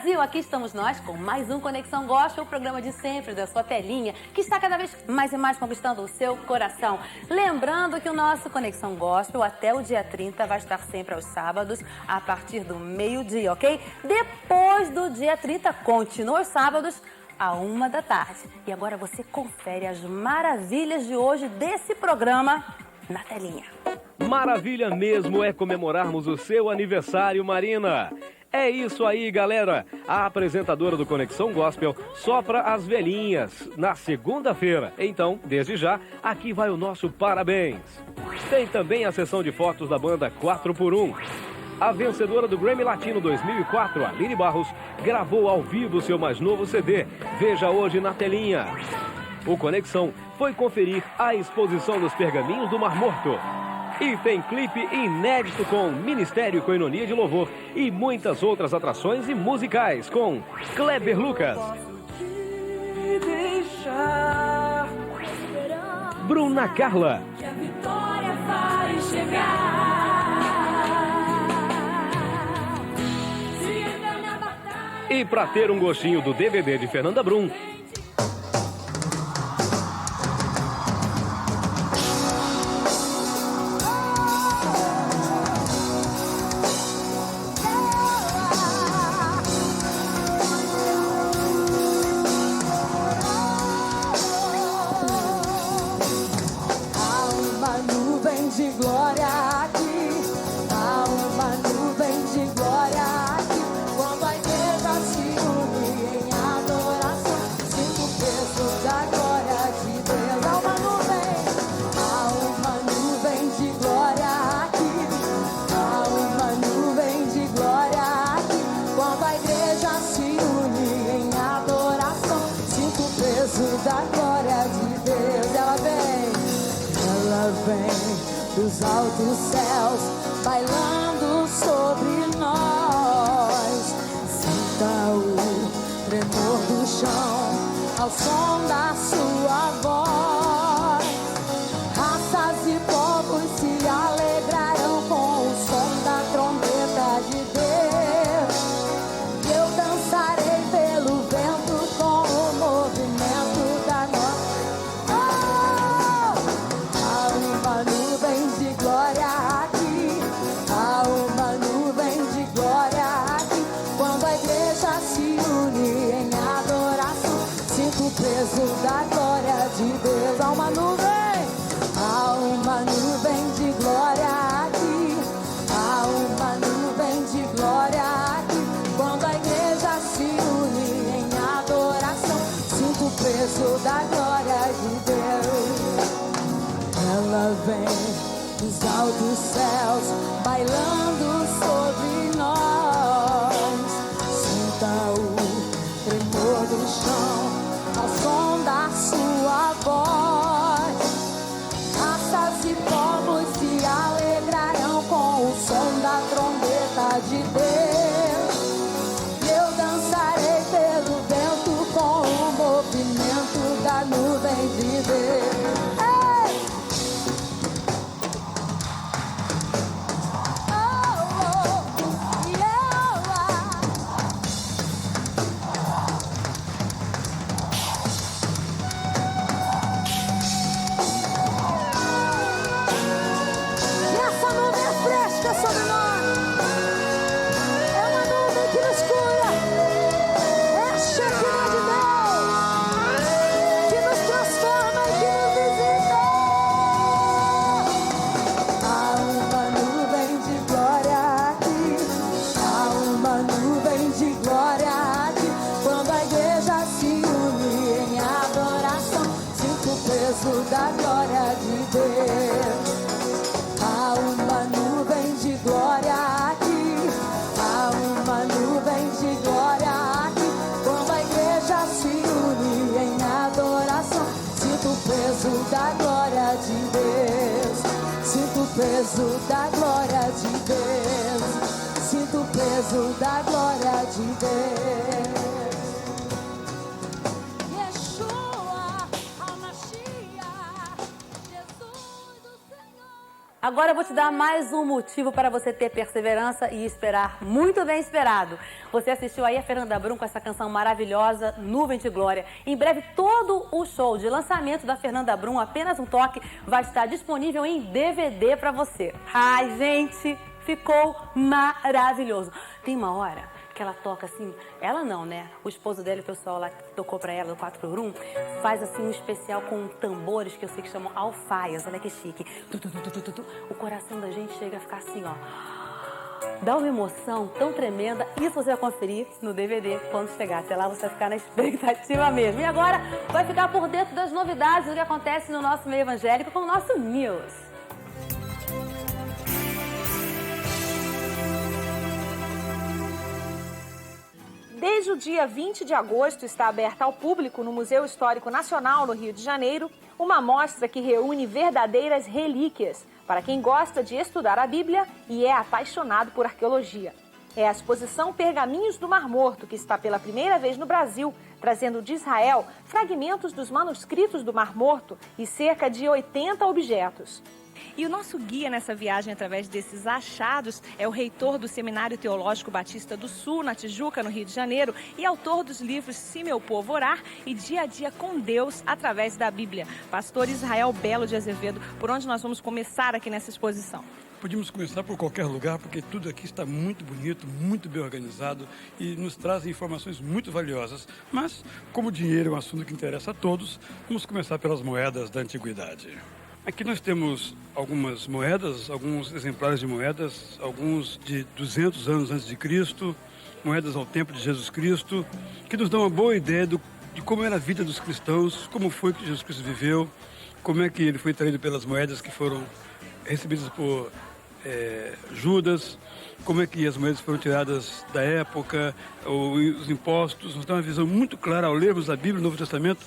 Brasil, aqui estamos nós com mais um Conexão Gospel, o programa de sempre da sua telinha, que está cada vez mais e mais conquistando o seu coração. Lembrando que o nosso Conexão Gospel até o dia 30 vai estar sempre aos sábados, a partir do meio-dia, ok? Depois do dia 30, continua os sábados, à 1h. E agora você confere as maravilhas de hoje desse programa na telinha. Maravilha mesmo é comemorarmos o seu aniversário, Marina. É isso aí, galera. A apresentadora do Conexão Gospel sopra as velhinhas na segunda-feira. Então, desde já, aqui vai o nosso parabéns. Tem também a sessão de fotos da banda 4x1. A vencedora do Grammy Latino 2004, Aline Barros, gravou ao vivo seu mais novo CD. Veja hoje na telinha. O Conexão foi conferir a exposição dos pergaminhos do Mar Morto. E tem clipe inédito com Ministério Coinonia de Louvor e muitas outras atrações e musicais com Kleber Lucas, Bruna Carla, que a vitória vai chegar. E para ter um gostinho do DVD de Fernanda Brum, dos altos céus, bailando sobre nós. Sinta o tremor do chão, ao som da sua voz. Raças e povos se alegrarão com o som da trombeta de Deus. Eu dançarei pelo vento com o movimento da nossa. Peso da glória de Deus. Há uma nuvem de glória aqui. Há uma nuvem de glória aqui. Quando a igreja se une em adoração, sinto o peso da glória de Deus. Ela vem dos altos céus, bailando sobre nós. Sinta o tremor do chão, ao som da sua voz. Raças e povos se alegrarão com o som da trombeta de Deus. Eu dançarei pelo vento com o movimento da nuvem de Deus. Oh, oh. peso da glória de Deus. Sinto o peso da glória de Deus. Yeshua, HaMashiach, Jesus o Senhor. Agora eu vou te dar mais um motivo para você ter perseverança e esperar muito bem esperado. Você assistiu aí a Fernanda Brum com essa canção maravilhosa, Nuvem de Glória. Em breve, todo o show de lançamento da Fernanda Brum, Apenas um Toque, vai estar disponível em DVD para você. Ai, gente, ficou maravilhoso. Tem uma hora que ela toca assim, ela não, né? O esposo dela, o pessoal lá que tocou pra ela, do 4x1, faz assim um especial com tambores que eu sei que chamam alfaias, olha que chique. O coração da gente chega a ficar assim, ó. Dá uma emoção tão tremenda. Isso você vai conferir no DVD quando chegar. Até lá você vai ficar na expectativa mesmo. E agora vai ficar por dentro das novidades do que acontece no nosso meio evangélico com o nosso News. Desde o dia 20 de agosto está aberta ao público no Museu Histórico Nacional, no Rio de Janeiro, uma mostra que reúne verdadeiras relíquias para quem gosta de estudar a Bíblia e é apaixonado por arqueologia. É a exposição Pergaminhos do Mar Morto, que está pela primeira vez no Brasil, trazendo de Israel fragmentos dos manuscritos do Mar Morto e cerca de 80 objetos. E o nosso guia nessa viagem através desses achados é o reitor do Seminário Teológico Batista do Sul, na Tijuca, no Rio de Janeiro, e autor dos livros Se Meu Povo Orar e Dia a Dia com Deus através da Bíblia. Pastor Israel Belo de Azevedo, por onde nós vamos começar aqui nessa exposição? Podíamos começar por qualquer lugar, porque tudo aqui está muito bonito, muito bem organizado e nos traz informações muito valiosas. Mas, como o dinheiro é um assunto que interessa a todos, vamos começar pelas moedas da antiguidade. Aqui nós temos algumas moedas, alguns exemplares de moedas, alguns de 200 anos antes de Cristo, moedas ao tempo de Jesus Cristo, que nos dão uma boa ideia de como era a vida dos cristãos, como foi que Jesus Cristo viveu, como é que ele foi traído pelas moedas que foram recebidas por Judas, como é que as moedas foram tiradas da época, os impostos. Nos dá uma visão muito clara ao lermos a Bíblia, o Novo Testamento.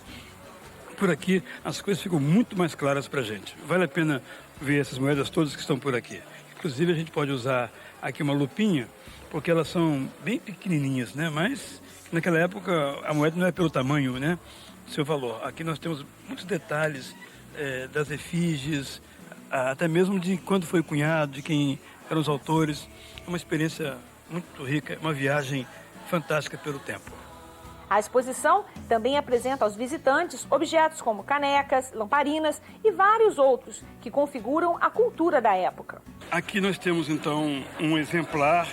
Por aqui as coisas ficam muito mais claras para a gente. Vale a pena ver essas moedas todas que estão por aqui. Inclusive a gente pode usar aqui uma lupinha, porque elas são bem pequenininhas, né? Mas naquela época a moeda não é pelo tamanho, né? Seu valor. Aqui nós temos muitos detalhes das efígies, até mesmo de quando foi cunhado, de quem eram os autores. É uma experiência muito rica, uma viagem fantástica pelo tempo. A exposição também apresenta aos visitantes objetos como canecas, lamparinas e vários outros que configuram a cultura da época. Aqui nós temos então um exemplar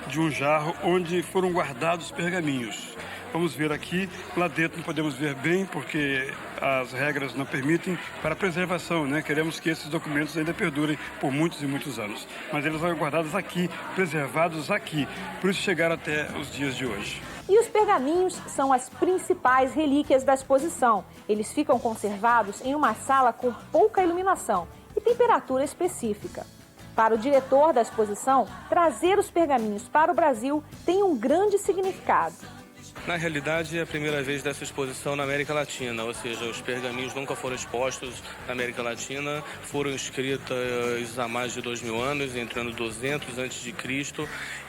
de um jarro onde foram guardados pergaminhos. Vamos ver aqui, lá dentro não podemos ver bem porque as regras não permitem para a preservação, né? Queremos que esses documentos ainda perdurem por muitos e muitos anos. Mas eles são guardados aqui, preservados aqui, por isso chegaram até os dias de hoje. E os pergaminhos são as principais relíquias da exposição. Eles ficam conservados em uma sala com pouca iluminação e temperatura específica. Para o diretor da exposição, trazer os pergaminhos para o Brasil tem um grande significado. Na realidade, é a primeira vez dessa exposição na América Latina, ou seja, os pergaminhos nunca foram expostos na América Latina, foram escritos há mais de 2000 anos, entre anos 200 a.C.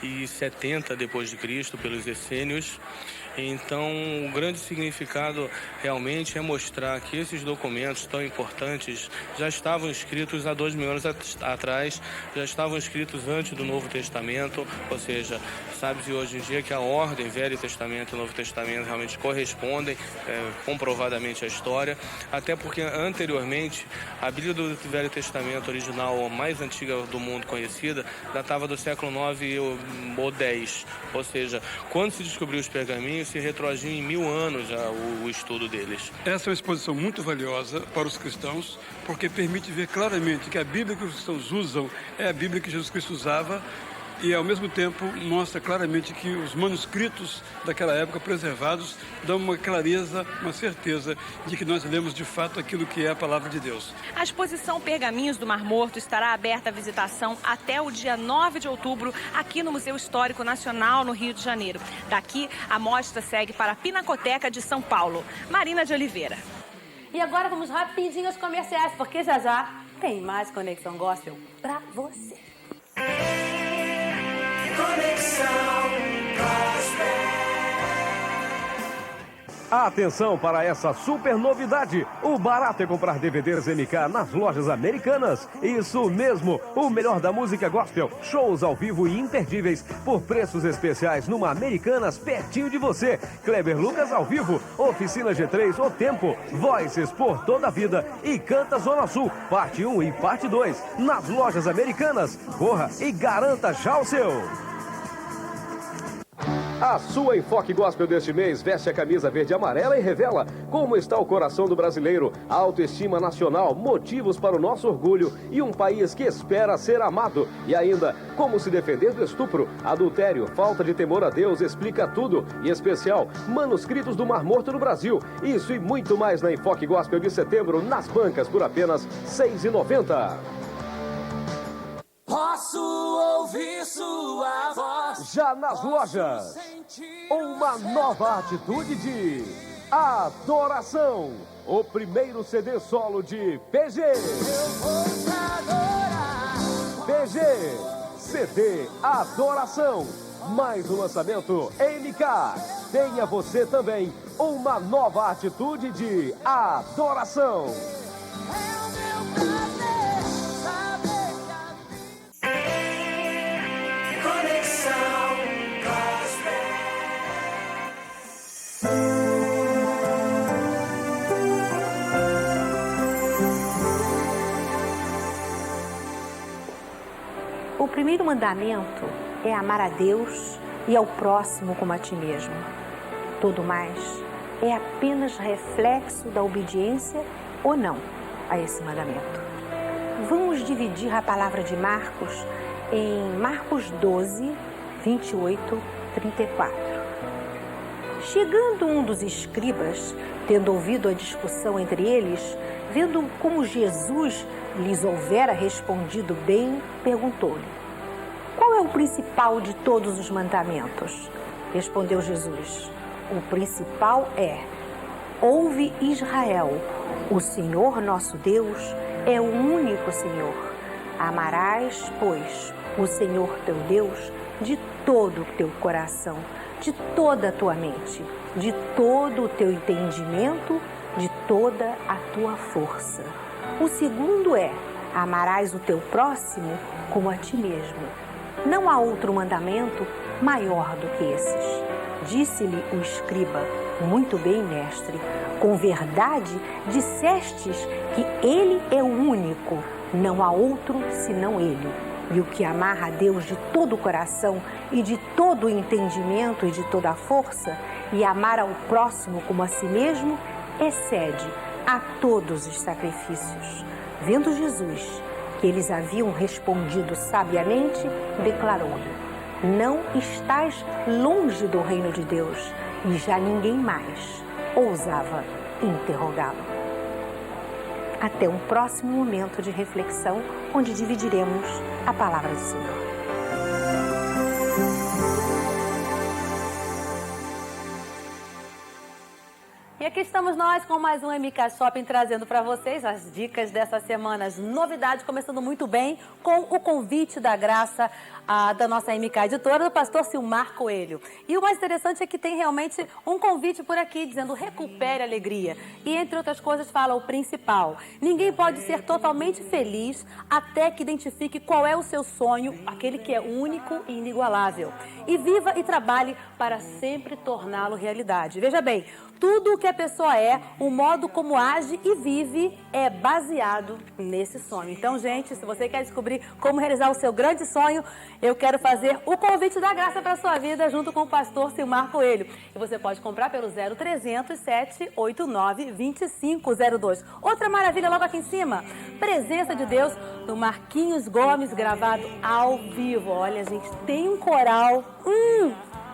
e 70 depois de Cristo, pelos essênios. Então, o grande significado realmente é mostrar que esses documentos tão importantes já estavam escritos há 2000 anos atrás, já estavam escritos antes do Novo Testamento, ou seja, sabe-se hoje em dia que a ordem Velho Testamento e Novo Testamento realmente correspondem comprovadamente à história, até porque anteriormente a Bíblia do Velho Testamento original, a mais antiga do mundo conhecida, datava do século 9 ou 10, ou seja, quando se descobriu os pergaminhos, se retroagiu em 1000 anos já o estudo deles. Essa é uma exposição muito valiosa para os cristãos, porque permite ver claramente que a Bíblia que os cristãos usam é a Bíblia que Jesus Cristo usava e, ao mesmo tempo, mostra claramente que os manuscritos daquela época preservados dão uma clareza, uma certeza de que nós lemos de fato aquilo que é a palavra de Deus. A exposição Pergaminhos do Mar Morto estará aberta à visitação até o dia 9 de outubro aqui no Museu Histórico Nacional, no Rio de Janeiro. Daqui, a mostra segue para a Pinacoteca de São Paulo. Marina de Oliveira. E agora vamos rapidinho aos comerciais, porque já tem mais Conexão Gospel pra você. Atenção para essa super novidade. O barato é comprar DVDs MK nas lojas Americanas. Isso mesmo, o melhor da música gospel, shows ao vivo e imperdíveis por preços especiais numa Americanas pertinho de você. Kleber Lucas ao vivo, Oficina G3, O Tempo, Voices por toda a vida e Canta Zona Sul, parte 1 e parte 2, nas lojas Americanas. Corra e garanta já o seu. A sua Enfoque Gospel deste mês veste a camisa verde e amarela e revela como está o coração do brasileiro, a autoestima nacional, motivos para o nosso orgulho e um país que espera ser amado. E ainda, como se defender do estupro, adultério, falta de temor a Deus, explica tudo. E especial, manuscritos do Mar Morto no Brasil. Isso e muito mais na Enfoque Gospel de setembro, nas bancas por apenas R$ 6,90. Posso ouvir sua voz. Já nas lojas, uma nova atitude de adoração. O primeiro CD solo de PG. Eu vou te adorar. PG, CD Adoração. Mais um lançamento MK. Tenha você também uma nova atitude de adoração. É o meu prazer saber que a O primeiro mandamento é amar a Deus e ao próximo como a ti mesmo. Tudo mais é apenas reflexo da obediência ou não a esse mandamento. Vamos dividir a palavra de Marcos em Marcos 12, 28, 34. Chegando um dos escribas, tendo ouvido a discussão entre eles, vendo como Jesus lhes houvera respondido bem, perguntou-lhe: qual é o principal de todos os mandamentos? Respondeu Jesus: o principal é: ouve Israel, o Senhor nosso Deus é o único Senhor. Amarás, pois, o Senhor teu Deus de todo o teu coração, de toda a tua mente, de todo o teu entendimento, de toda a tua força. O segundo é: amarás o teu próximo como a ti mesmo. Não há outro mandamento maior do que esses. Disse-lhe o escriba: muito bem, mestre, com verdade dissestes que ele é o único, não há outro senão ele. E o que amarra a Deus de todo o coração e de todo o entendimento e de toda a força, e amar ao próximo como a si mesmo, excede a todos os sacrifícios. Vendo Jesus que eles haviam respondido sabiamente, declarou-lhe: não estás longe do reino de Deus. E já ninguém mais ousava interrogá-lo. Até um próximo momento de reflexão, onde dividiremos a palavra do Senhor. E aqui estamos nós com mais um MK Shopping, trazendo para vocês as dicas dessa semana, as novidades, começando muito bem com o convite da graça da nossa MK editora, do pastor Silmar Coelho. E o mais interessante é que tem realmente um convite por aqui, dizendo: recupere a alegria. E entre outras coisas fala o principal: ninguém pode ser totalmente feliz até que identifique qual é o seu sonho, aquele que é único e inigualável. E viva e trabalhe para sempre torná-lo realidade. Veja bem, tudo o que a pessoa é, o modo como age e vive é baseado nesse sonho. Então, gente, se você quer descobrir como realizar o seu grande sonho, eu quero fazer o convite da graça para a sua vida junto com o pastor Silmar Coelho. E você pode comprar pelo 0300 789 2502. Outra maravilha logo aqui em cima: Presença de Deus, do Marquinhos Gomes, gravado ao vivo. Olha, gente, tem um coral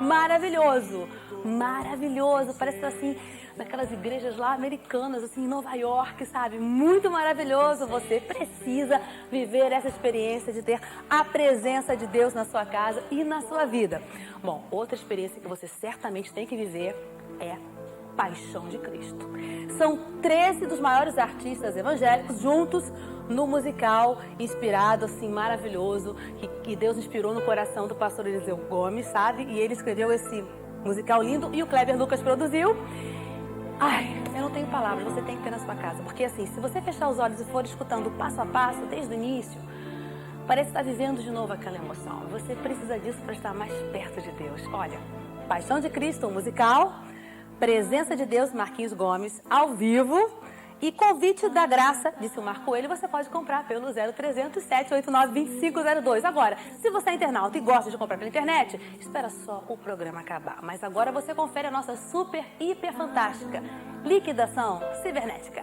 maravilhoso. Maravilhoso, parece assim, naquelas igrejas lá americanas, assim, em Nova York, sabe? Muito maravilhoso. Você precisa viver essa experiência de ter a presença de Deus na sua casa e na sua vida. Bom, outra experiência que você certamente tem que viver é Paixão de Cristo. São 13 dos maiores artistas evangélicos juntos no musical inspirado, assim, maravilhoso, que Deus inspirou no coração do pastor Eliseu Gomes, sabe? E ele escreveu esse musical lindo e o Kleber Lucas produziu. Ai, eu não tenho palavras, você tem que ter na sua casa. Porque assim, se você fechar os olhos e for escutando passo a passo, desde o início, parece estar vivendo de novo aquela emoção. Você precisa disso para estar mais perto de Deus. Olha, Paixão de Cristo, um musical, Presença de Deus, Marquinhos Gomes, ao vivo. E Convite da Graça, de Silmar Coelho, você pode comprar pelo 0300 789 2502. Agora, se você é internauta e gosta de comprar pela internet, espera só o programa acabar. Mas agora você confere a nossa super, hiper fantástica liquidação cibernética.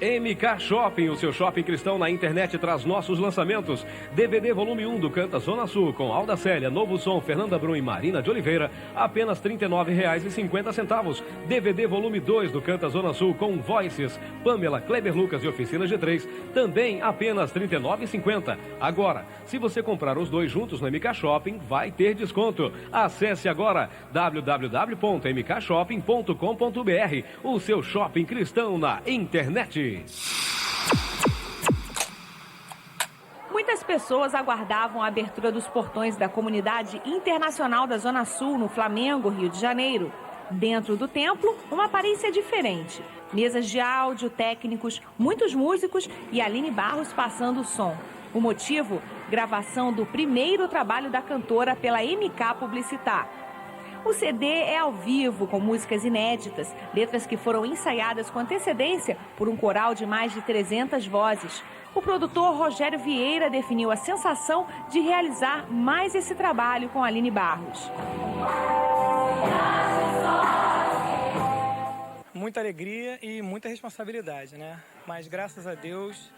MK Shopping, o seu shopping cristão na internet, traz nossos lançamentos. DVD volume 1 do Canta Zona Sul, com Alda Célia, Novo Som, Fernanda Brum e Marina de Oliveira, apenas R$ 39,50. DVD volume 2 do Canta Zona Sul, com Voices, Pamela, Kleber Lucas e Oficina G3, também apenas R$ 39,50. Agora, se você comprar os dois juntos no MK Shopping, vai ter desconto. Acesse agora www.mkshopping.com.br, o seu shopping cristão na internet. Muitas pessoas aguardavam a abertura dos portões da Comunidade Internacional da Zona Sul, no Flamengo, Rio de Janeiro. Dentro do templo, uma aparência diferente. Mesas de áudio, técnicos, muitos músicos e Aline Barros passando o som. O motivo? Gravação do primeiro trabalho da cantora pela MK Publicitar. O CD é ao vivo, com músicas inéditas, letras que foram ensaiadas com antecedência por um coral de mais de 300 vozes. O produtor Rogério Vieira definiu a sensação de realizar mais esse trabalho com Aline Barros. Muita alegria e muita responsabilidade, né? Mas graças a Deus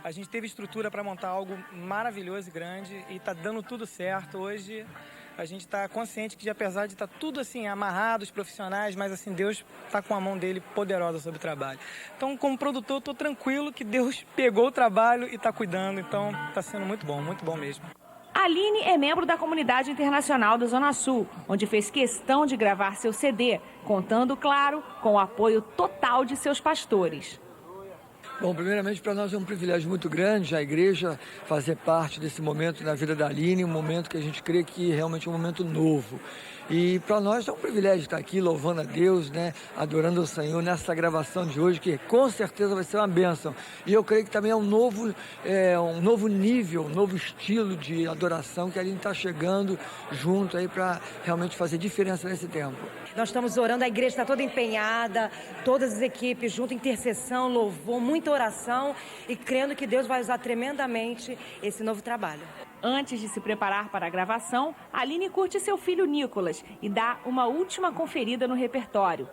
a gente teve estrutura para montar algo maravilhoso e grande e está dando tudo certo. Hoje a gente está consciente que, apesar de estar tudo assim amarrado, os profissionais, mas assim Deus está com a mão dele poderosa sobre o trabalho. Então, como produtor, estou tranquilo que Deus pegou o trabalho e está cuidando. Então, está sendo muito bom mesmo. Aline é membro da Comunidade Internacional da Zona Sul, onde fez questão de gravar seu CD, contando, claro, com o apoio total de seus pastores. Bom, primeiramente para nós é um privilégio muito grande a igreja fazer parte desse momento na vida da Aline, um momento que a gente crê que realmente é um momento novo. E para nós é um privilégio estar aqui louvando a Deus, né, adorando o Senhor nessa gravação de hoje, que com certeza vai ser uma bênção. E eu creio que também é um novo nível, um novo estilo de adoração que a Aline está chegando junto aí para realmente fazer diferença nesse tempo. Nós estamos orando, a igreja está toda empenhada, todas as equipes junto, intercessão, louvor, muita oração e crendo que Deus vai usar tremendamente esse novo trabalho. Antes de se preparar para a gravação, Aline curte seu filho Nicolas e dá uma última conferida no repertório.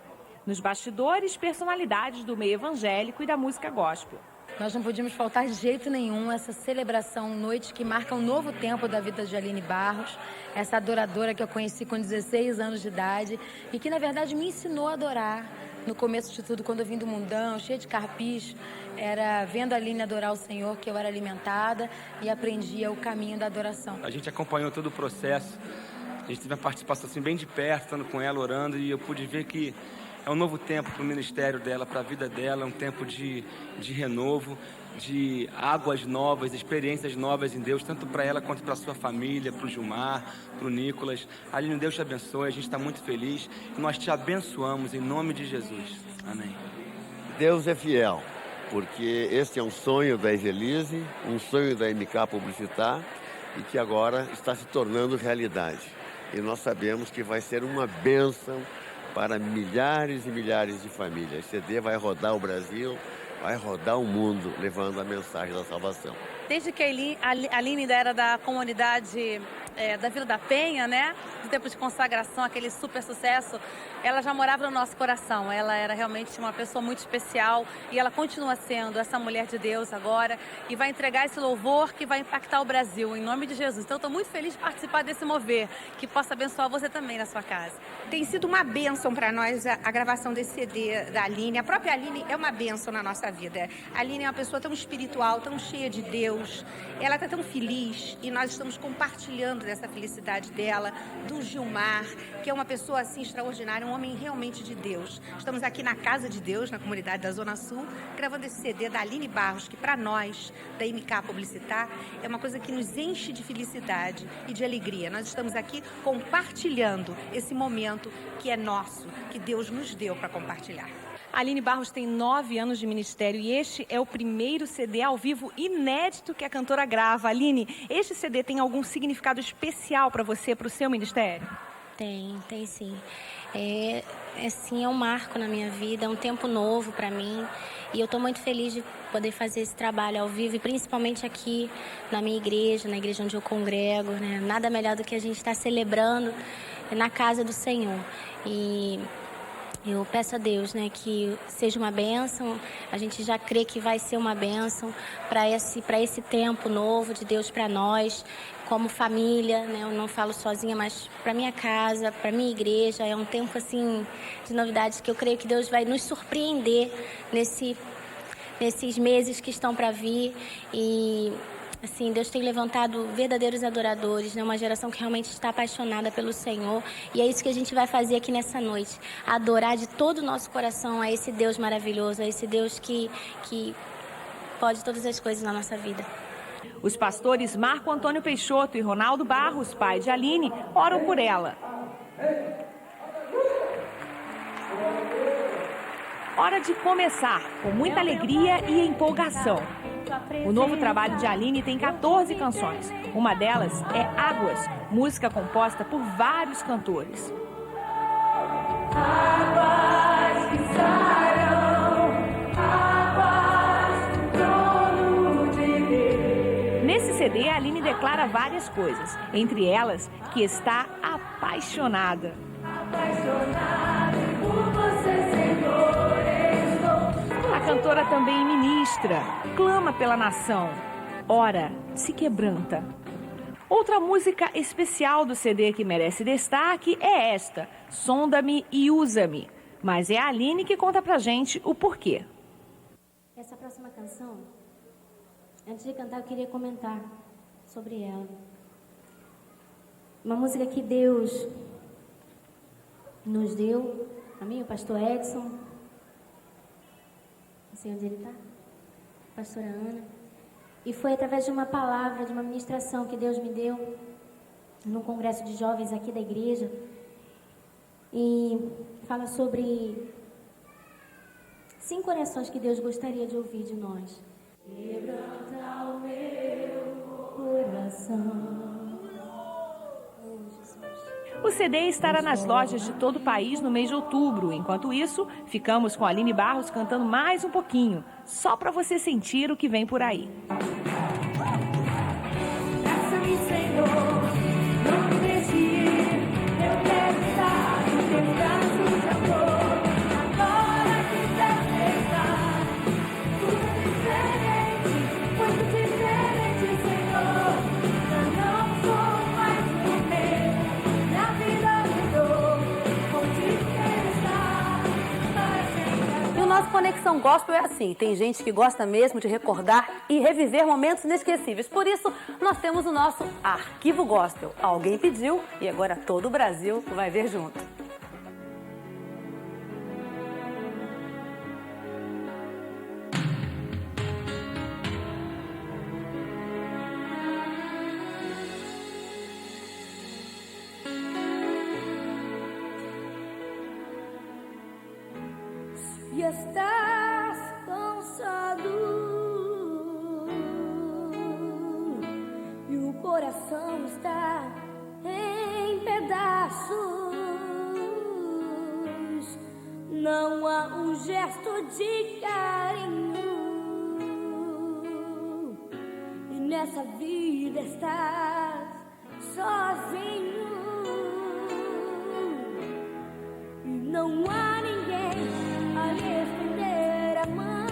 Nos bastidores, personalidades do meio evangélico e da música gospel. Nós não podíamos faltar de jeito nenhum essa celebração, noite que marca um novo tempo da vida de Aline Barros, essa adoradora que eu conheci com 16 anos de idade e que, na verdade, me ensinou a adorar. No começo de tudo, quando eu vim do mundão, cheia de carpicho, era vendo a Aline adorar o Senhor que eu era alimentada e aprendia o caminho da adoração. A gente acompanhou todo o processo, a gente teve uma participação assim, bem de perto, estando com ela, orando, e eu pude ver que é um novo tempo para o ministério dela, para a vida dela, é um tempo de renovo, de águas novas, experiências novas em Deus, tanto para ela quanto para a sua família, para o Gilmar, para o Nicolas. Aline, Deus te abençoe, a gente está muito feliz e nós te abençoamos em nome de Jesus. Amém. Deus é fiel, porque esse é um sonho da Evelise, um sonho da MK Publicitar e que agora está se tornando realidade. E nós sabemos que vai ser uma bênção para milhares e milhares de famílias. Esse CD vai rodar o Brasil, vai rodar o mundo, levando a mensagem da salvação. Desde que a Aline ainda era da comunidade da Vila da Penha, né? Do tempo de consagração, aquele super sucesso, ela já morava no nosso coração. Ela era realmente uma pessoa muito especial e ela continua sendo essa mulher de Deus agora e vai entregar esse louvor que vai impactar o Brasil, em nome de Jesus. Então, estou muito feliz de participar desse mover, que possa abençoar você também na sua casa. Tem sido uma bênção para nós a gravação desse CD da Aline. A própria Aline é uma bênção na nossa vida. A Aline é uma pessoa tão espiritual, tão cheia de Deus. Ela está tão feliz e nós estamos compartilhando dessa felicidade dela, do Gilmar, que é uma pessoa assim extraordinária, um homem realmente de Deus. Estamos aqui na Casa de Deus, na comunidade da Zona Sul, gravando esse CD da Aline Barros, que para nós, da MK Publicitar, é uma coisa que nos enche de felicidade e de alegria. Nós estamos aqui compartilhando esse momento que é nosso, que Deus nos deu para compartilhar. A Aline Barros tem 9 anos de ministério e este é o primeiro CD ao vivo inédito que a cantora grava. Aline, este CD tem algum significado especial para você, para o seu ministério? Tem sim. É um marco na minha vida, é um tempo novo para mim e eu estou muito feliz de poder fazer esse trabalho ao vivo e principalmente aqui na minha igreja, na igreja onde eu congrego, né? Nada melhor do que a gente estar celebrando na casa do Senhor. E eu peço a Deus, né, que seja uma bênção, a gente já crê que vai ser uma bênção para esse tempo novo de Deus para nós, como família, né, eu não falo sozinha, mas para minha casa, para minha igreja, é um tempo assim de novidades que eu creio que Deus vai nos surpreender nesses meses que estão para vir e assim, Deus tem levantado verdadeiros adoradores, né? Uma geração que realmente está apaixonada pelo Senhor. E é isso que a gente vai fazer aqui nessa noite. Adorar de todo o nosso coração a esse Deus maravilhoso, a esse Deus que pode todas as coisas na nossa vida. Os pastores Marco Antônio Peixoto e Ronaldo Barros, pai de Aline, oram por ela. Hora de começar, com muita alegria e empolgação. O novo trabalho de Aline tem 14 canções. Uma delas é Águas, música composta por vários cantores. Águas que sairão, águas do trono de Deus. Nesse CD, a Aline declara várias coisas, entre elas que está apaixonada. Apaixonada por você, Senhor. A cantora também ministra, clama pela nação, ora, se quebranta. Outra música especial do CD que merece destaque é esta, Sonda-me e Usa-me. Mas é a Aline que conta pra gente o porquê. Essa próxima canção, antes de cantar, eu queria comentar sobre ela. Uma música que Deus nos deu, a mim, o pastor Edson, não sei onde ele está, a pastora Ana, e foi através de uma palavra, de uma ministração que Deus me deu num congresso de jovens aqui da igreja, e fala sobre 5 orações que Deus gostaria de ouvir de nós. Quebranta o meu coração. O CD estará nas lojas de todo o país no mês de outubro. Enquanto isso, ficamos com a Aline Barros cantando mais um pouquinho, só para você sentir o que vem por aí. Peça-me, Senhor, não me deixe ir, eu quero estar em teus braços de amor. Agora que deve estar tudo diferente, muito diferente, Senhor. Eu não sou mais o mesmo. E o nosso Conexão Gospel é assim, tem gente que gosta mesmo de recordar e reviver momentos inesquecíveis. Por isso, nós temos o nosso Arquivo Gospel. Alguém pediu e agora todo o Brasil vai ver junto. E estás cansado e o coração está em pedaços. Não há um gesto de carinho e nessa vida estás sozinho e não há ninguém a lhe estender a mão.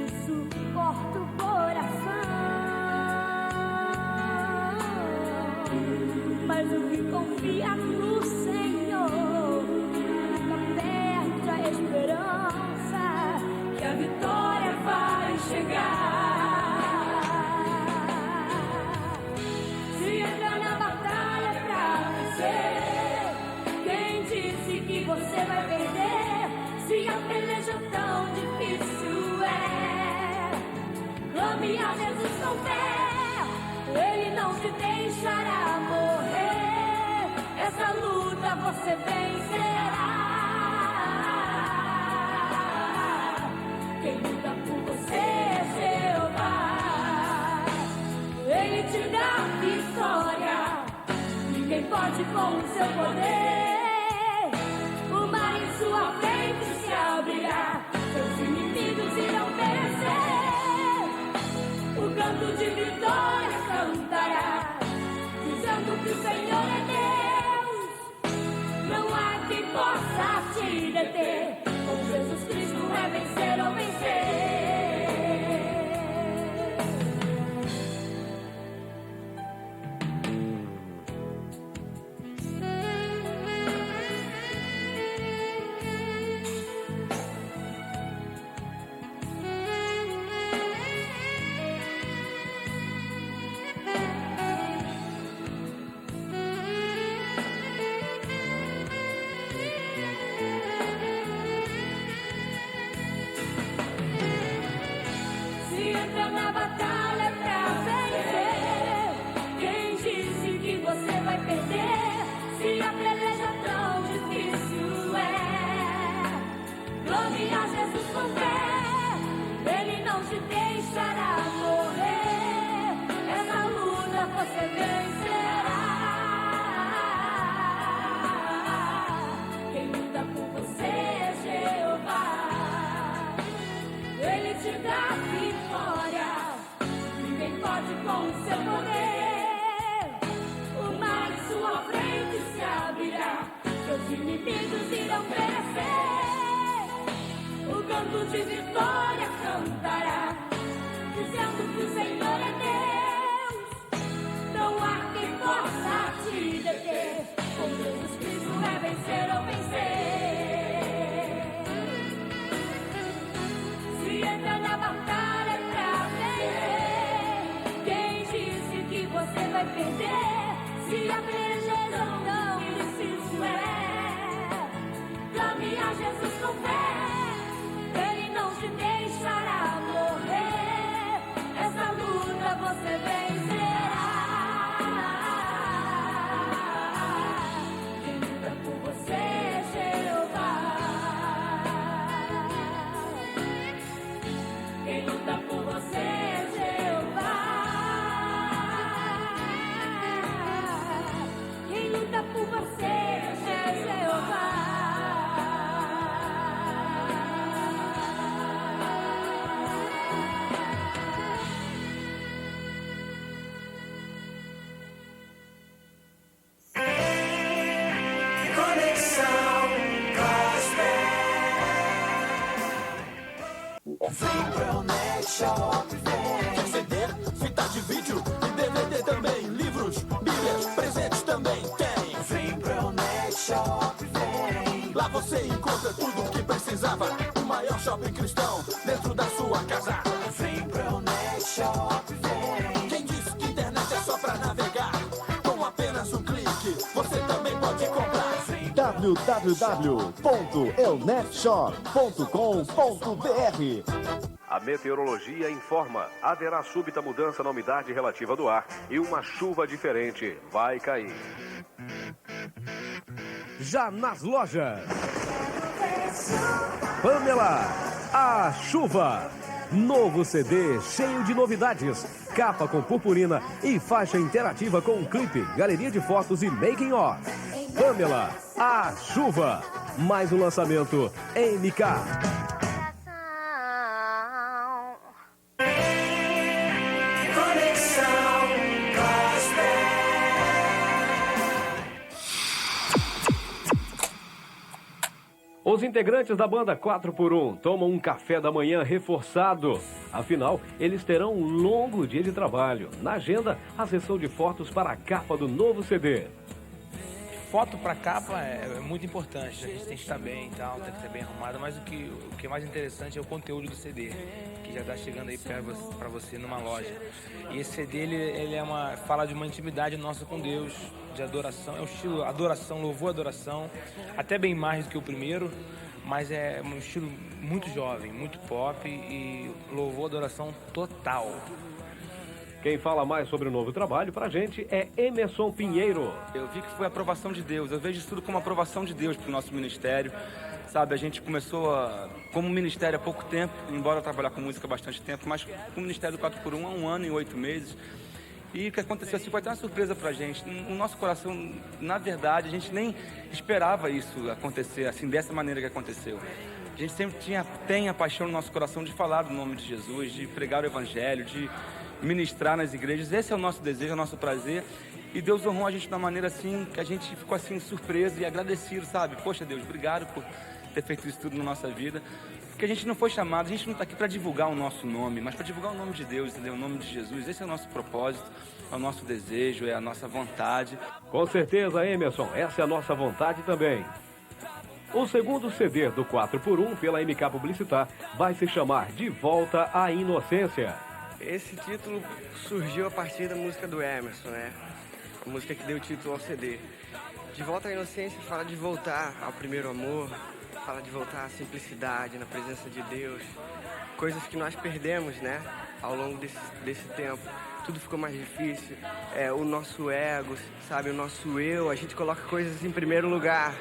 Isso corta o coração, mas o que confia no Senhor não perde a esperança que a vitória vai chegar. Clame a Jesus com fé, Ele não te deixará morrer. Essa luta você vencerá. Quem luta por você é Jeová. Ele te dá vitória. Ninguém pode com o seu poder. O mar em sua frente se abrirá. Seus inimigos irão perecer. O canto de vitória cantará, dizendo que o Senhor é Deus. Não há quem possa te deter. Com Jesus Cristo é vencer ou vencer. Se entra na batalha pra vencer, quem disse que você vai perder? Se a peleja tão difícil é, clame a Jesus com fé, Ele não te deixará morrer. Essa luta você vencerá. Quem luta por você é Jeová. Ele te dá vitória. Ninguém pode com o seu poder. O mar em sua frente se abrirá. Seus inimigos irão perecer. O canto de vitória cantará, dizendo que o Senhor é Deus. Não há quem possa te deter. Com Jesus Cristo é vencer ou vencer. Se entra na batalha pra vencer, quem disse que você vai perder? Se a peleja não difícil é, clame a Jesus com fé, Ele não te deixará morrer. Essa luta você vencerá. Quem luta por você é Jeová. Quem luta por você é Jeová. Quem luta por você é Jeová. Conexão Gospel. Vem pra Net Shop, vem. CD, fita de vídeo e DVD também. Livros, bíblias, presentes também tem. Vem pra Net Shop, vem. Lá você encontra tudo o que precisava. O maior shopping cristão dentro da sua casa. Vem pra Net Shop, vem. Quem disse que internet é só pra navegar? Com apenas um clique, você também pode comprar. www.elnetshop.com.br. A meteorologia informa: haverá súbita mudança na umidade relativa do ar e uma chuva diferente vai cair. Já nas lojas, Pamela, a chuva. Novo CD cheio de novidades, capa com purpurina e faixa interativa com clipe, galeria de fotos e making off. Pamela, a chuva. Mais um lançamento MK. Conexão Gospel. Os integrantes da banda 4x1 tomam um café da manhã reforçado. Afinal, eles terão um longo dia de trabalho. Na agenda, a sessão de fotos para a capa do novo CD. Foto para capa é muito importante, a gente tem que estar bem e tal, tem que estar bem arrumado, mas o que é mais interessante é o conteúdo do CD, que já está chegando aí para você numa loja. E esse CD ele fala de uma intimidade nossa com Deus, de adoração, é o estilo adoração, louvor, adoração, até bem mais do que o primeiro, mas é um estilo muito jovem, muito pop e louvor, adoração total. Quem fala mais sobre o novo trabalho pra gente é Emerson Pinheiro. Eu vi que foi a aprovação de Deus. Eu vejo isso tudo como a aprovação de Deus para o nosso ministério. Sabe, a gente começou como ministério há pouco tempo, embora eu trabalhar com música há bastante tempo, mas com o Ministério do 4x1 há 1 ano e 8 meses. E o que aconteceu assim foi até uma surpresa pra gente. No nosso coração, na verdade, a gente nem esperava isso acontecer assim, dessa maneira que aconteceu. A gente sempre tem a paixão no nosso coração de falar do nome de Jesus, de pregar o Evangelho, de ministrar nas igrejas. Esse é o nosso desejo, é o nosso prazer. E Deus honrou a gente de uma maneira assim, que a gente ficou assim surpreso e agradecido, sabe? Poxa Deus, obrigado por ter feito isso tudo na nossa vida. Porque a gente não foi chamado, a gente não está aqui para divulgar o nosso nome, mas para divulgar o nome de Deus, entendeu? O nome de Jesus. Esse é o nosso propósito, é o nosso desejo, é a nossa vontade. Com certeza, Emerson, essa é a nossa vontade também. O segundo CD do 4x1 pela MK Publicitar vai se chamar De Volta à Inocência. Esse título surgiu a partir da música do Emerson, né? A música que deu título ao CD. De Volta à Inocência fala de voltar ao primeiro amor, fala de voltar à simplicidade, na presença de Deus. Coisas que nós perdemos, né? Ao longo desse tempo. Tudo ficou mais difícil. O nosso ego, sabe? O nosso eu, a gente coloca coisas em primeiro lugar.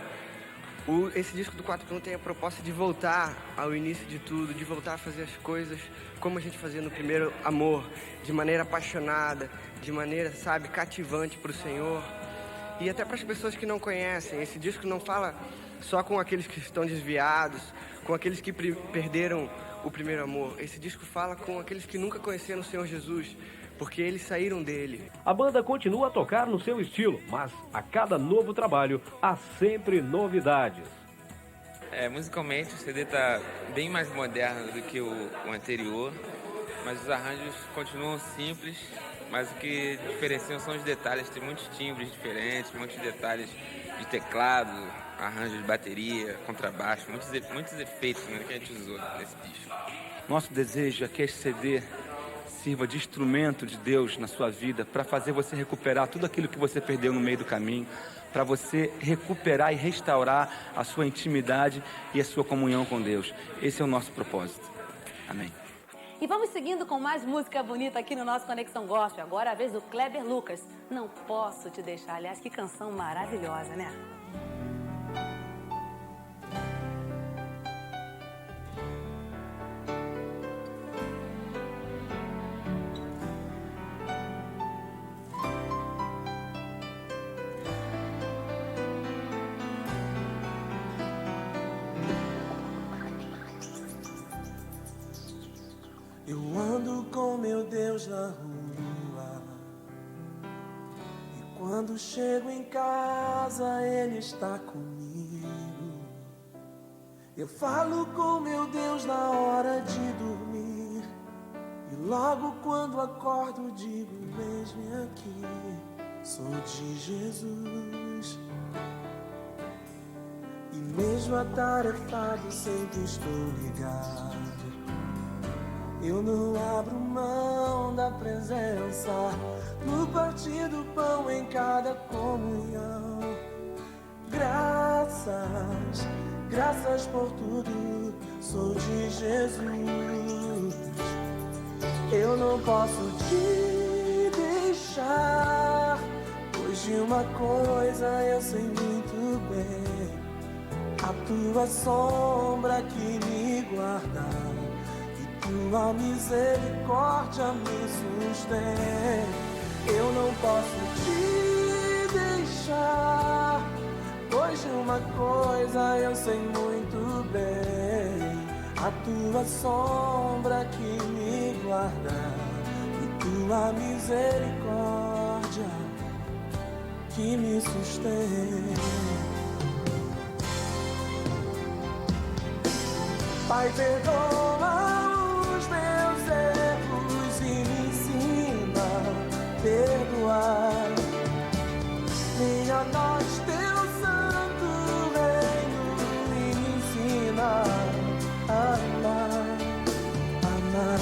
Esse disco do 4x1 tem a proposta de voltar ao início de tudo, de voltar a fazer as coisas como a gente fazia no primeiro amor, de maneira apaixonada, de maneira, sabe, cativante para o Senhor. E até para as pessoas que não conhecem, esse disco não fala só com aqueles que estão desviados, com aqueles que perderam o primeiro amor. Esse disco fala com aqueles que nunca conheceram o Senhor Jesus, porque eles saíram dele. A banda continua a tocar no seu estilo, mas a cada novo trabalho há sempre novidades. Musicalmente o CD está bem mais moderno do que o anterior, mas os arranjos continuam simples, mas o que diferenciam são os detalhes. Tem muitos timbres diferentes, muitos detalhes de teclado, arranjo de bateria, contrabaixo, muitos efeitos, né, que a gente usou nesse disco. Nosso desejo é que esse CD sirva de instrumento de Deus na sua vida para fazer você recuperar tudo aquilo que você perdeu no meio do caminho, para você recuperar e restaurar a sua intimidade e a sua comunhão com Deus. Esse é o nosso propósito. Amém. E vamos seguindo com mais música bonita aqui no nosso Conexão Gospel. Agora é a vez do Kleber Lucas. Não posso te deixar. Aliás, que canção maravilhosa, né? Eu ando com meu Deus na rua, e quando chego em casa Ele está comigo. Eu falo com meu Deus na hora de dormir, e logo quando acordo digo: eis-me aqui, sou de Jesus. E mesmo atarefado sempre estou ligado, eu não abro mão da presença, no partir do pão, em cada comunhão. Graças, graças por tudo, sou de Jesus. Eu não posso te deixar, pois de uma coisa eu sei muito bem: a tua sombra que me guarda, tua misericórdia me sustém. Eu não posso te deixar, pois de uma coisa eu sei muito bem: a tua sombra que me guarda e tua misericórdia que me sustém. Pai, perdoa os meus erros e me ensina a perdoar. Venha a nós teu santo reino e me ensina a amar, amar.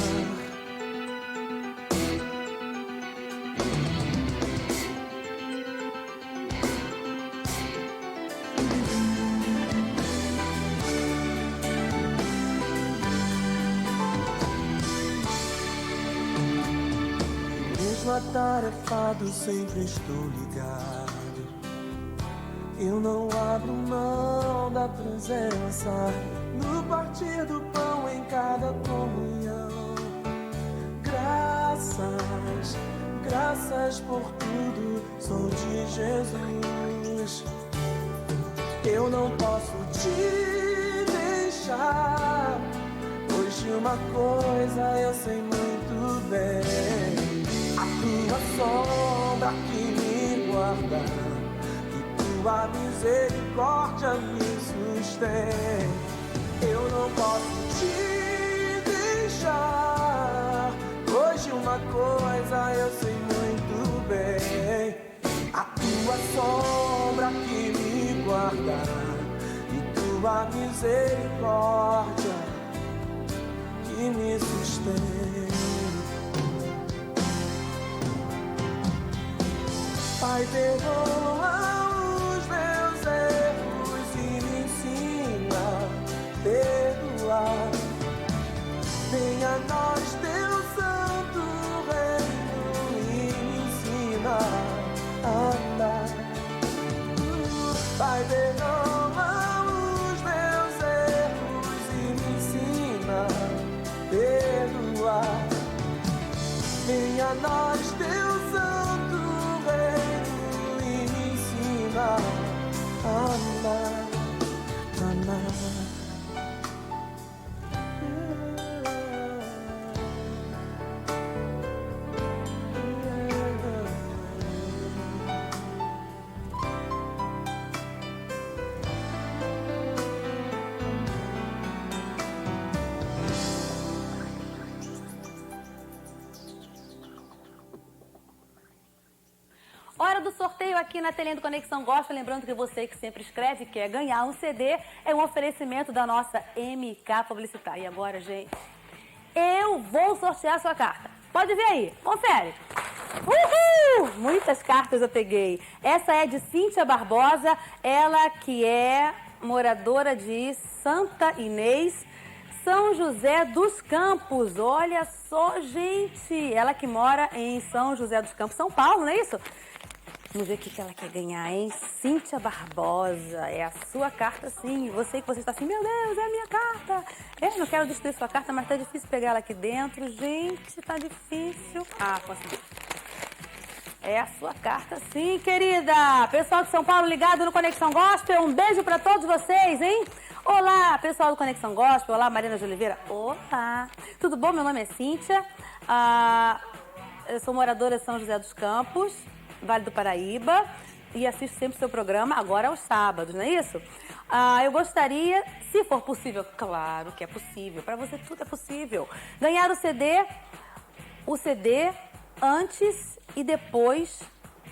atarefado, sempre estou ligado. Eu não abro mão da presença no partir do pão em cada comunhão. Graças, graças por tudo, sou de Jesus. Eu não posso te deixar, pois de uma coisa eu sei muito bem: a tua sombra que me guarda, tua misericórdia me sustém. Eu não posso te deixar, pois de uma coisa eu sei muito bem: a tua sombra que me guarda e tua misericórdia que me sustém. Pai, perdoa os meus erros e me ensina a perdoar. Venha a nós teu santo reino e me ensina a andar. Pai, perdoa os meus erros e me ensina a perdoar. Venha a nós teu santo reino e me ensina a amar, amar. Hora do sorteio aqui na telinha do Conexão Gospel. Lembrando que você que sempre escreve quer ganhar um CD, é um oferecimento da nossa MK Publicitária. E agora, gente, eu vou sortear a sua carta. Pode ver aí, confere. Uhul! Muitas cartas eu peguei. Essa é de Cíntia Barbosa, ela que é moradora de Santa Inês, São José dos Campos. Olha só, gente, ela que mora em São José dos Campos, São Paulo, não é isso? Vamos ver o que ela quer ganhar, hein? Cíntia Barbosa, é a sua carta, sim. Você está assim, meu Deus, é a minha carta. Eu não quero destruir sua carta, mas tá difícil pegar ela aqui dentro. Gente, tá difícil. Ah, consegui. É a sua carta, sim, querida. Pessoal de São Paulo ligado no Conexão Gospel, um beijo pra todos vocês, hein? Olá, pessoal do Conexão Gospel. Olá, Marina de Oliveira. Olá. Tudo bom? Meu nome é Cíntia. Eu sou moradora de São José dos Campos, Vale do Paraíba, e assisto sempre o seu programa, agora aos sábados, não é isso? Eu gostaria, se for possível, claro que é possível, para você tudo é possível, ganhar o CD antes e depois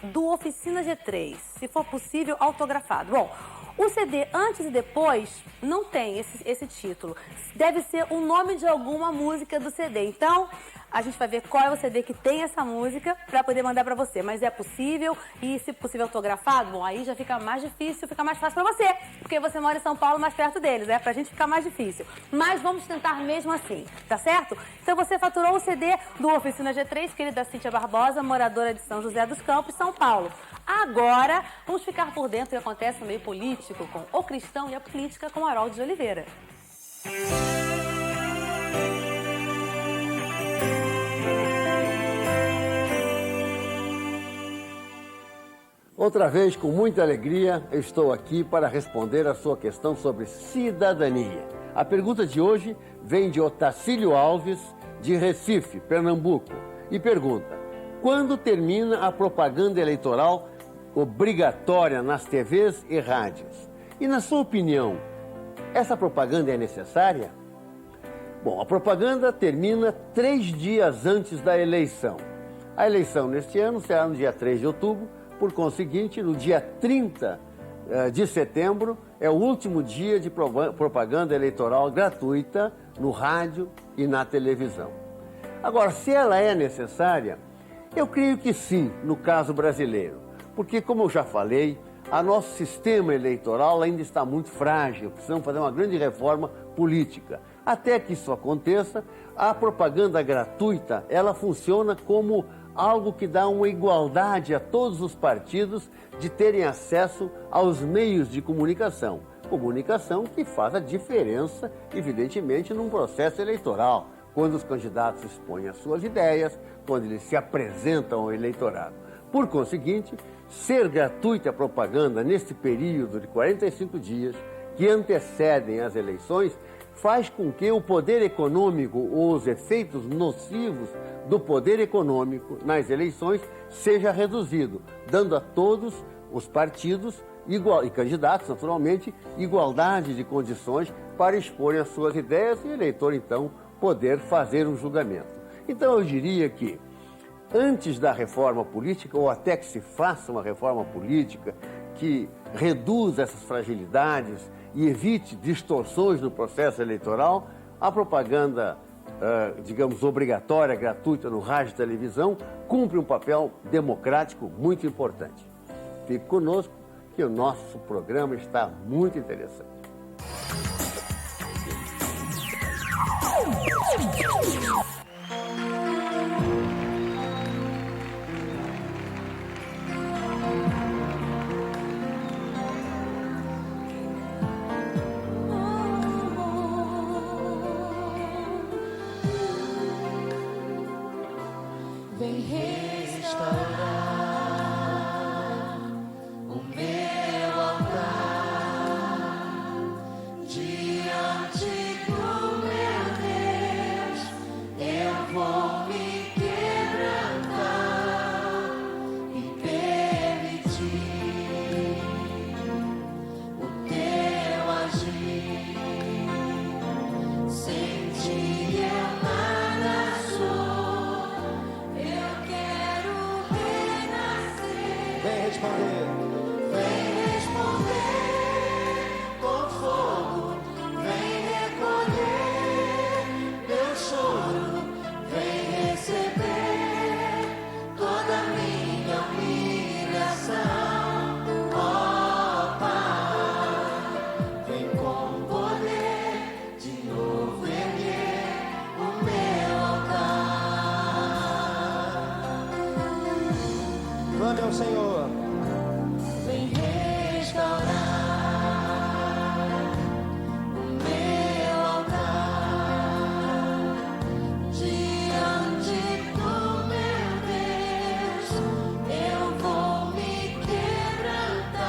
do Oficina G3, se for possível, autografado. Bom, o CD antes e depois não tem esse título, deve ser o nome de alguma música do CD, então a gente vai ver qual é o CD que tem essa música para poder mandar para você. Mas é possível, e se possível autografado, bom, aí já fica mais difícil, fica mais fácil para você, porque você mora em São Paulo, mais perto deles, né? Pra gente ficar mais difícil. Mas vamos tentar mesmo assim, tá certo? Então você faturou o CD do Oficina G3, querida Cíntia Barbosa, moradora de São José dos Campos, São Paulo. Agora, vamos ficar por dentro do que acontece no meio político com o cristão e a política com Harold de Oliveira. Outra vez, com muita alegria, eu estou aqui para responder a sua questão sobre cidadania. A pergunta de hoje vem de Otacílio Alves, de Recife, Pernambuco, e pergunta: quando termina a propaganda eleitoral obrigatória nas TVs e rádios? E, na sua opinião, essa propaganda é necessária? Bom, a propaganda termina 3 dias antes da eleição. A eleição neste ano será no dia 3 de outubro, por conseguinte, no dia 30 de setembro é o último dia de propaganda eleitoral gratuita no rádio e na televisão. Agora, se ela é necessária, eu creio que sim, no caso brasileiro, porque, como eu já falei, o nosso sistema eleitoral ainda está muito frágil, precisamos fazer uma grande reforma política. Até que isso aconteça, a propaganda gratuita, ela funciona como algo que dá uma igualdade a todos os partidos de terem acesso aos meios de comunicação. Comunicação que faz a diferença, evidentemente, num processo eleitoral, quando os candidatos expõem as suas ideias, quando eles se apresentam ao eleitorado. Por conseguinte, ser gratuita a propaganda neste período de 45 dias que antecedem as eleições faz com que o poder econômico ou os efeitos nocivos do poder econômico nas eleições seja reduzido, dando a todos os partidos e candidatos, naturalmente, igualdade de condições para exporem as suas ideias e o eleitor, então, poder fazer um julgamento. Então, eu diria que, antes da reforma política, ou até que se faça uma reforma política que reduza essas fragilidades e evite distorções no processo eleitoral, a propaganda, digamos, obrigatória, gratuita no rádio e televisão, cumpre um papel democrático muito importante. Fique conosco, que o nosso programa está muito interessante. Vem restaurar o meu altar diante do meu Deus. Eu vou me quebrantar e permitir o teu agir. Sem ti eu nada sou. Eu quero renascer. Vem responder com fogo. Vem recolher meu choro. Vem receber toda a minha humilhação. Ó Pai, vem com poder de novo erguer o meu altar. Clame ao Senhor. Vem restaurar o meu altar diante do meu Deus. Eu vou me quebrantar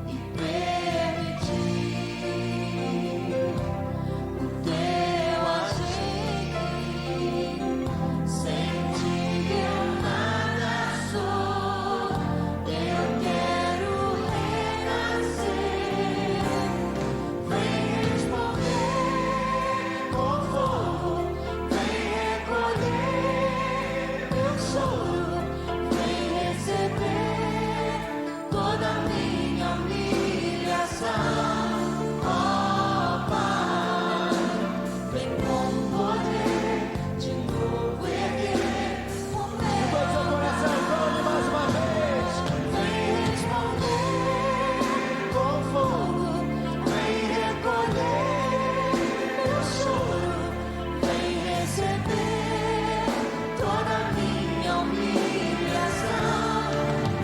e permitir o teu agir. Sem ti eu nada sou. Eu quero renascer. Vem responder com fogo. Vem recolher meu choro. Vem receber toda a minha humilhação. Ó Pai, vem com poder de novo erguer o meu coração, clame mais uma vez. Vem responder com fogo. Vem recolher meu choro. Vem receber toda a minha humilhação.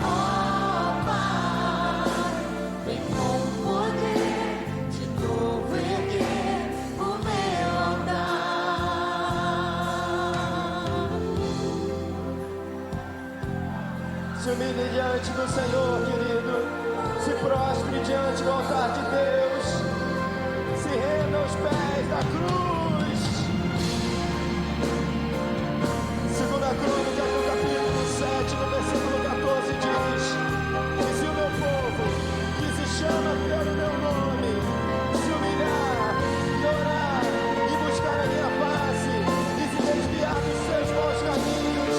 Ó Pai, vem com poder de novo erguer o meu altar. Se humilhe diante do Senhor, querido. Se prostre diante do altar de Deus. Se renda aos pés da cruz. Segunda Crônica, no capítulo 7, no versículo 14, diz: E se o meu povo, que se chama pelo meu nome, se humilhar, e orar, e buscar a minha face, e se desviar dos seus maus caminhos,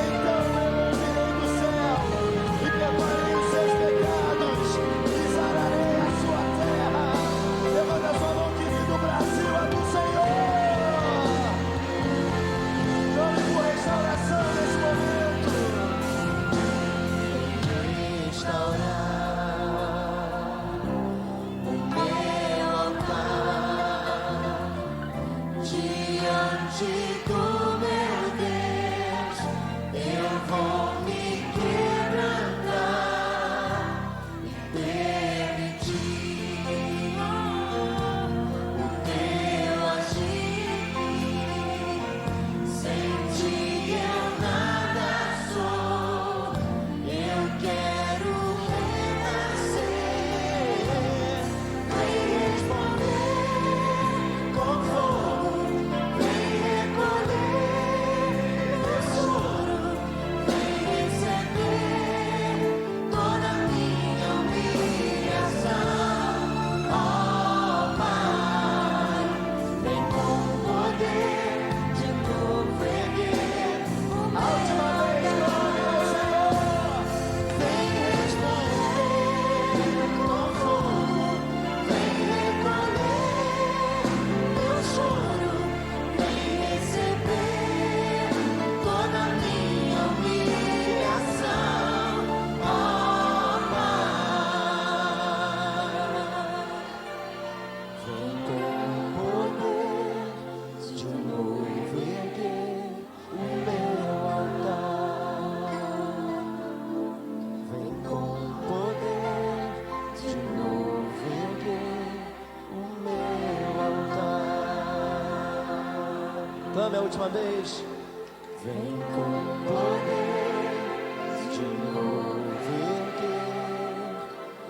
então eu ouvirei do céu, e perdoarei os seus pecados, e sararei a sua terra. Levanta a sua mão, querido. Brasil é do Senhor. Proclame a última vez. Vem com poder de novo erguer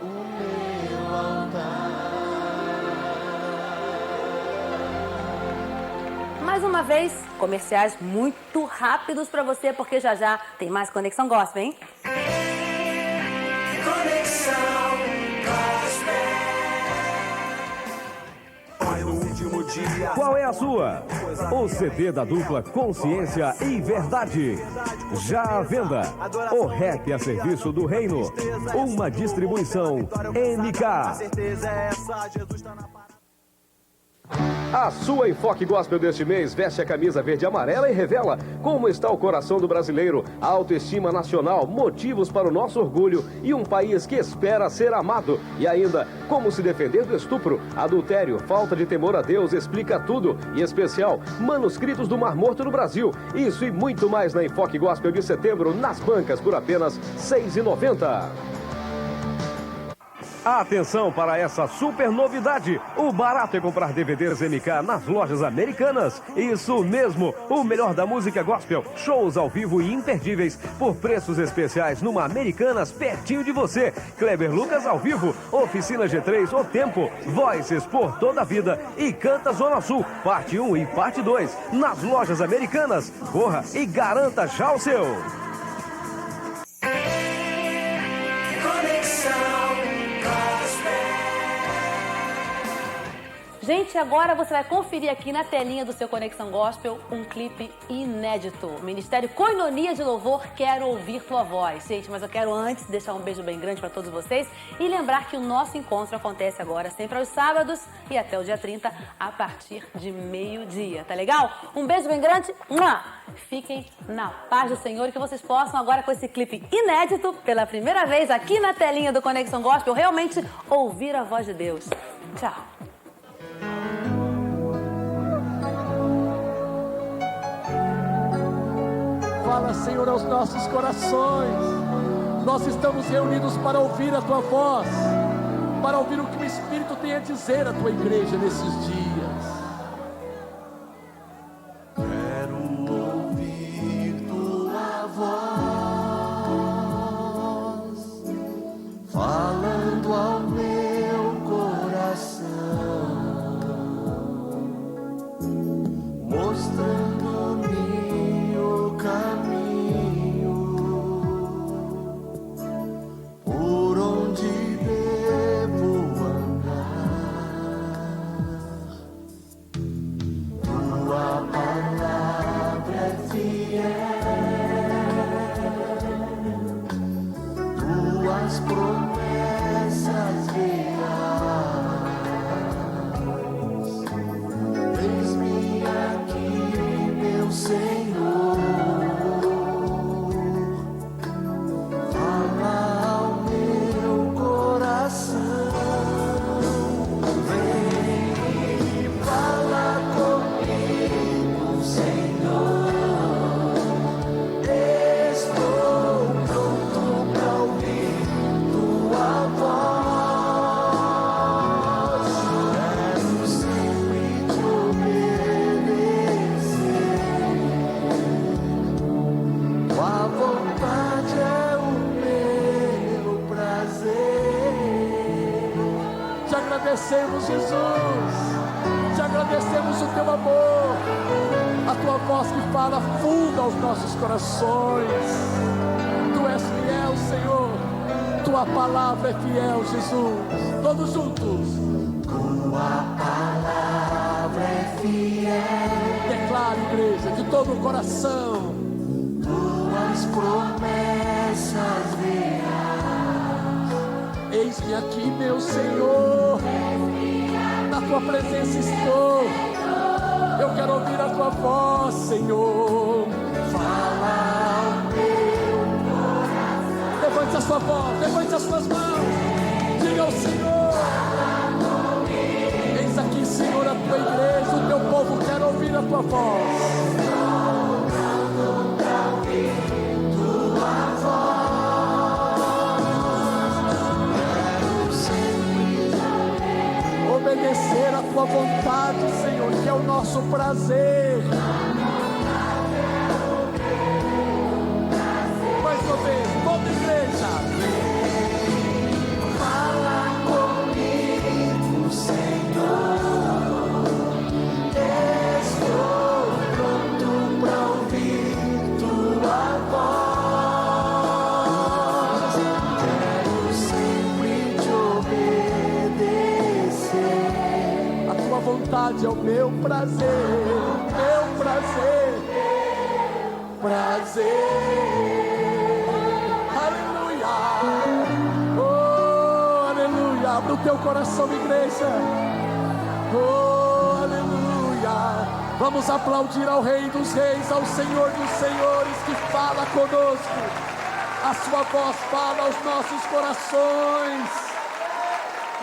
o meu altar. Mais uma vez, comerciais muito rápidos para você, porque já já tem mais Conexão Gospel, hein? Qual é a sua? O CD da dupla Consciência e Verdade. Já à venda. O rap a serviço do reino. Uma distribuição MK. A sua Enfoque Gospel deste mês veste a camisa verde e amarela e revela como está o coração do brasileiro, a autoestima nacional, motivos para o nosso orgulho e um país que espera ser amado. E ainda, como se defender do estupro, adultério, falta de temor a Deus, explica tudo. E especial, manuscritos do Mar Morto no Brasil. Isso e muito mais na Enfoque Gospel de setembro, nas bancas por apenas R$ 6,90. Atenção para essa super novidade! O barato é comprar DVDs MK nas lojas Americanas. Isso mesmo! O melhor da música gospel, shows ao vivo e imperdíveis por preços especiais numa Americanas pertinho de você. Kleber Lucas ao vivo, Oficina G3, O Tempo, Voices por toda a vida e Canta Zona Sul, parte 1 e parte 2. Nas lojas Americanas, corra e garanta já o seu! Gente, agora você vai conferir aqui na telinha do seu Conexão Gospel um clipe inédito. Ministério Koinonia de Louvor, Quero Ouvir Tua Voz. Gente, mas eu quero antes deixar um beijo bem grande para todos vocês e lembrar que o nosso encontro acontece agora sempre aos sábados e até o dia 30 a partir de meio-dia, tá legal? Um beijo bem grande, fiquem na paz do Senhor e que vocês possam agora com esse clipe inédito, pela primeira vez aqui na telinha do Conexão Gospel, realmente ouvir a voz de Deus. Tchau. Fala, Senhor, aos nossos corações. Nós estamos reunidos para ouvir a Tua voz, para ouvir o que o Espírito tem a dizer à Tua igreja nesses dias. Quero ouvir Tua voz, falando ao meu coração, mostrando-me o caminho por onde devo andar. Tua palavra é fiel, tuas promessas reais. Eis-me aqui, meu Senhor, fala ao meu coração. Vem e fala comigo, Senhor. Estou pronto para ouvir Tua voz. Quero sempre te obedecer. Tua vontade é o meu prazer. Te agradecemos, Jesus. Te agradecemos o Teu amor. A Tua voz que fala fundo aos nossos corações. Tu és fiel, Senhor. Tua palavra é fiel, Jesus. Todos juntos. Tua palavra é fiel. Declara, igreja, de todo o coração. Tuas promessas reais. Eis-me aqui, meu Senhor. Na Tua presença estou. Eu quero ouvir a Tua voz, Senhor. Fala ao meu coração. Levante a sua voz, levante as suas mãos. Diga ao Senhor. Eis aqui, Senhor, a Tua igreja. O Teu povo quer ouvir a Tua voz. Tua voz. Quero sempre obedecer a Tua vontade, Senhor, que é o nosso prazer. vontade, é o meu prazer, prazer. Aleluia. Oh, aleluia. Abra o teu coração, igreja. Oh, aleluia. Vamos aplaudir ao Rei dos Reis, ao Senhor dos Senhores, que fala conosco. A sua voz fala aos nossos corações.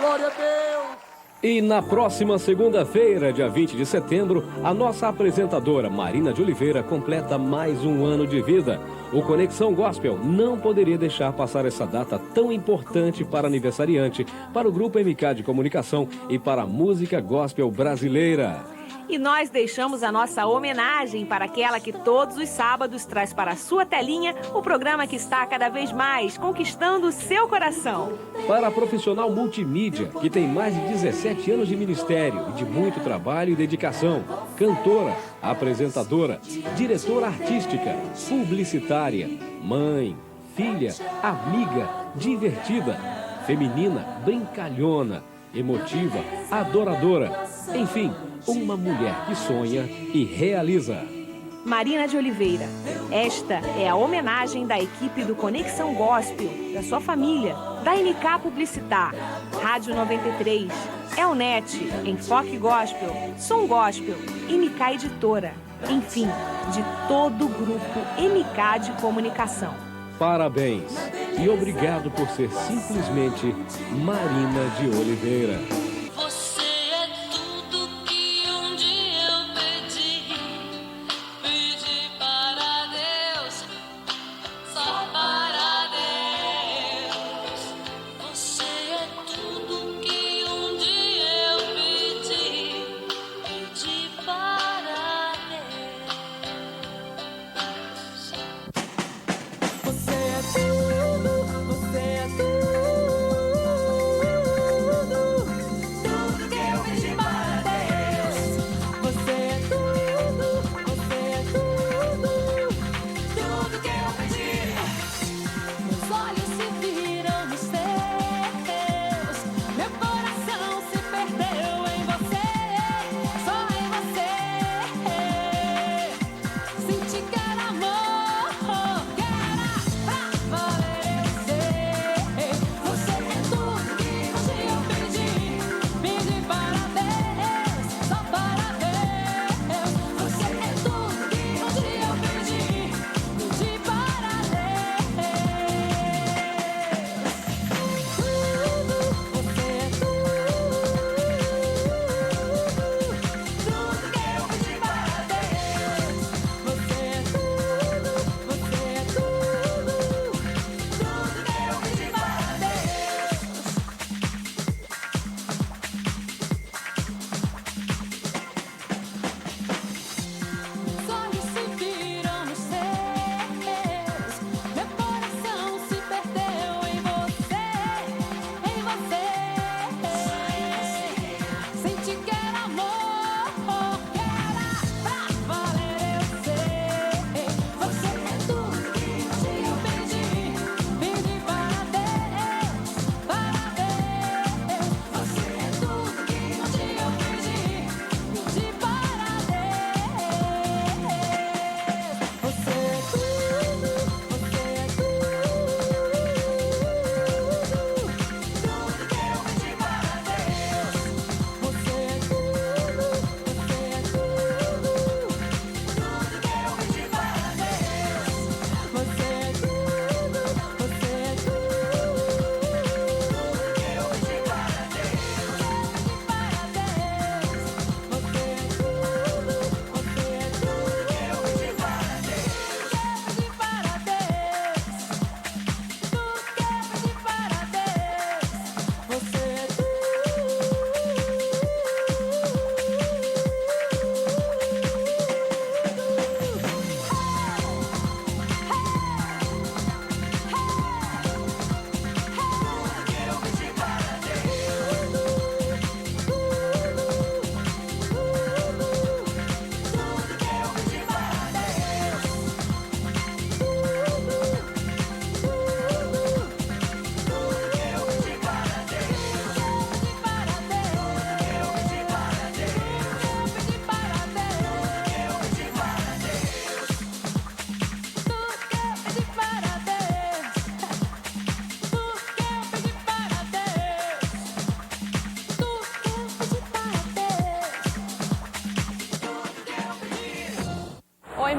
Glória a Deus. E na próxima segunda-feira, dia 20 de setembro, a nossa apresentadora Marina de Oliveira completa mais um ano de vida. O Conexão Gospel não poderia deixar passar essa data tão importante para aniversariante, para o Grupo MK de Comunicação e para a música gospel brasileira. E nós deixamos a nossa homenagem para aquela que todos os sábados traz para a sua telinha o programa que está cada vez mais conquistando o seu coração. Para a profissional multimídia, que tem mais de 17 anos de ministério e de muito trabalho e dedicação. Cantora, apresentadora, diretora artística, publicitária, mãe, filha, amiga, divertida, feminina, brincalhona, emotiva, adoradora. Enfim, uma mulher que sonha e realiza. Marina de Oliveira, esta é a homenagem da equipe do Conexão Gospel, da sua família, da MK Publicitar, Rádio 93, Elnet, Enfoque Gospel, Som Gospel, MK Editora, enfim, de todo o grupo MK de Comunicação. Parabéns e obrigado por ser simplesmente Marina de Oliveira.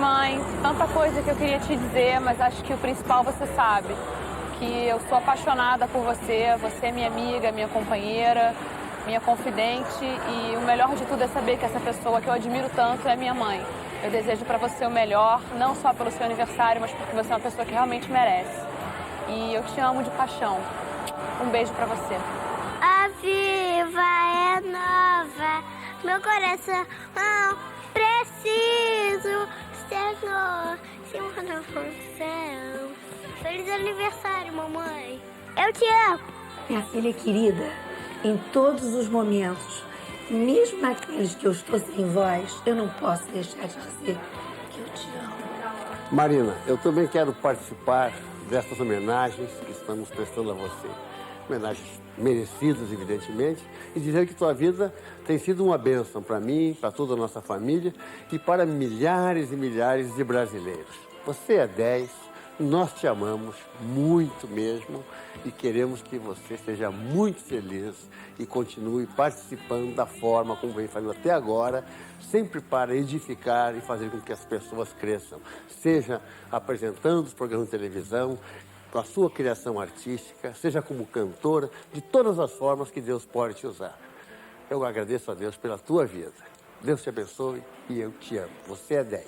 mãe, tanta coisa que eu queria te dizer, mas acho que o principal você sabe. Que eu sou apaixonada por você, você é minha amiga, minha companheira, minha confidente e o melhor de tudo é saber que essa pessoa que eu admiro tanto é minha mãe. Eu desejo pra você o melhor, não só pelo seu aniversário, mas porque você é uma pessoa que realmente merece. E eu te amo de paixão. Um beijo pra você. A viva é nova, meu coração preciso, Senhor, se manda pro céu. Feliz aniversário, mamãe. Eu te amo. Minha filha querida, em todos os momentos, mesmo naqueles que eu estou sem voz, eu não posso deixar de dizer que eu te amo. Marina, eu também quero participar dessas homenagens que estamos prestando a você. Homenagens merecidas, evidentemente, e dizer que tua vida tem sido uma bênção para mim, para toda a nossa família e para milhares e milhares de brasileiros. Você é 10, nós te amamos muito mesmo e queremos que você seja muito feliz e continue participando da forma como vem fazendo até agora, sempre para edificar e fazer com que as pessoas cresçam, seja apresentando os programas de televisão, com a sua criação artística, seja como cantora, de todas as formas que Deus pode te usar. Eu agradeço a Deus pela tua vida. Deus te abençoe e eu te amo. Você é 10.